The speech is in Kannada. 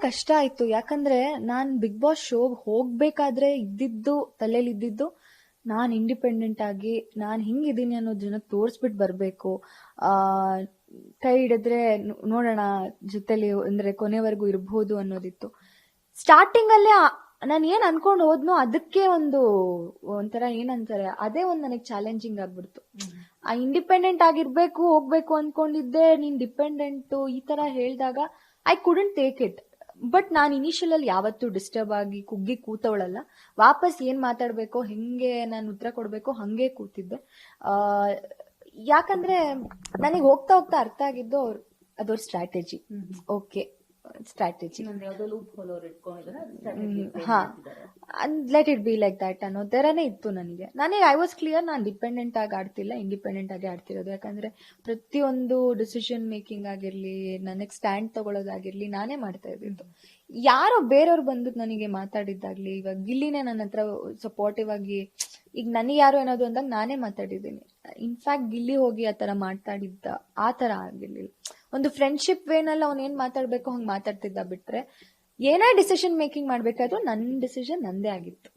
ಕಷ್ಟ ಆಯ್ತು. ಯಾಕಂದ್ರೆ ನಾನ್ ಬಿಗ್ ಬಾಸ್ ಶೋ ಹೋಗ್ಬೇಕಾದ್ರೆ ಇದ್ದಿದ್ದು ತಲೆಯಲ್ಲಿ ಇದ್ದಿದ್ದು ನಾನ್ ಇಂಡಿಪೆಂಡೆಂಟ್ ಆಗಿ ನಾನ್ ಹಿಂಗಿದ್ದೀನಿ ಅನ್ನೋ ಜನಕ್ಕೆ ತೋರ್ಸ್ಬಿಟ್ಟು ಬರ್ಬೇಕು. ಆ ಕೈ ಹಿಡಿದ್ರೆ ನೋಡೋಣ ಜೊತೆಲಿ ಅಂದ್ರೆ ಕೊನೆವರೆಗೂ ಇರ್ಬೋದು ಅನ್ನೋದಿತ್ತು. ಸ್ಟಾರ್ಟಿಂಗ್ ಅಲ್ಲೇ ನಾನು ಏನ್ ಅನ್ಕೊಂಡು ಹೋದ್ನೋ ಅದಕ್ಕೆ ಒಂಥರ ಏನಂತಾರೆ ಅದೇ ನನಗೆ ಚಾಲೆಂಜಿಂಗ್ ಆಗ್ಬಿಡ್ತು. ಆ ಇಂಡಿಪೆಂಡೆಂಟ್ ಆಗಿರ್ಬೇಕು ಹೋಗ್ಬೇಕು ಅನ್ಕೊಂಡಿದ್ದೆ, ನೀನ್ ಡಿಪೆಂಡೆಂಟ್ ಈ ತರ ಹೇಳಿದಾಗ I couldn't take it. But ನಾನು ಇನಿಷಿಯಲ್ ಅಲ್ಲಿ ಯಾವತ್ತೂ ಡಿಸ್ಟರ್ಬ್ ಆಗಿ ಕುಗ್ಗಿ ಕೂತವಳಲ್ಲ. ವಾಪಸ್ ಏನ್ ಮಾತಾಡ್ಬೇಕೋ ಹೆಂಗೆ ನಾನು ಉತ್ತರ ಕೊಡ್ಬೇಕೋ ಹಂಗೆ ಕೂತಿದ್ದೆ. ಯಾಕಂದ್ರೆ ನನಗೆ ಹೋಗ್ತಾ ಹೋಗ್ತಾ ಅರ್ಥ ಆಗಿದ್ದು ಅದವ್ರ strategy. Okay, strategy let it be like that ಅನ್ನೋ ತರನೇ ಇತ್ತು ನನಗೆ ಐ ವಾಸ್ ಕ್ಲಿಯರ್. ನಾನು ಡಿಪೆಂಡೆಂಟ್ ಆಗಿ ಆಡ್ತಿಲ್ಲ, ಇಂಡಿಪೆಂಡೆಂಟ್ ಆಗಿ ಆಡ್ತಿರೋದು. ಯಾಕಂದ್ರೆ ಪ್ರತಿಯೊಂದು ಡಿಸಿಷನ್ ಮೇಕಿಂಗ್ ಆಗಿರ್ಲಿ, ನನಗೆ ಸ್ಟ್ಯಾಂಡ್ ತಗೊಳ್ಳೋದಾಗಿರ್ಲಿ ನಾನೇ ಮಾಡ್ತಾ ಇದ್ದಿದ್ದು. ಯಾರೋ ಬೇರೆಯವ್ರು ಬಂದು ನನಗೆ ಮಾತಾಡಿದ್ದಾಗ್ಲಿ, ಇವಾಗ ಗಿಲ್ಲಿನೇ ನನ್ನ ಹತ್ರ ಸಪೋರ್ಟಿವ್ ಆಗಿ ಈಗ ನನಗೆ ಯಾರು ಅನ್ನೋದು ಅಂದಾಗ ನಾನೇ ಮಾತಾಡಿದ್ದೀನಿ. ಇನ್ಫ್ಯಾಕ್ಟ್ ಗಿಲ್ಲಿ ಹೋಗಿ ಆ ತರ ಮಾತಾಡಿದ್ದ ಆ ತರ ಆಗಿರ್ಲಿಲ್ಲ. ಒಂದು ಫ್ರೆಂಡ್ಶಿಪ್ ವೇನಲ್ಲಿ ಅವ್ನು ಏನ್ ಮಾತಾಡ್ಬೇಕು ಹಂಗ್ ಮಾತಾಡ್ತಿದ್ದ ಬಿಟ್ರೆ, ಏನೇ ಡಿಸಿಷನ್ ಮೇಕಿಂಗ್ ಮಾಡ್ಬೇಕಾದ್ರೂ ನನ್ನ ಡಿಸಿಷನ್ ನಂದೇ ಆಗಿತ್ತು.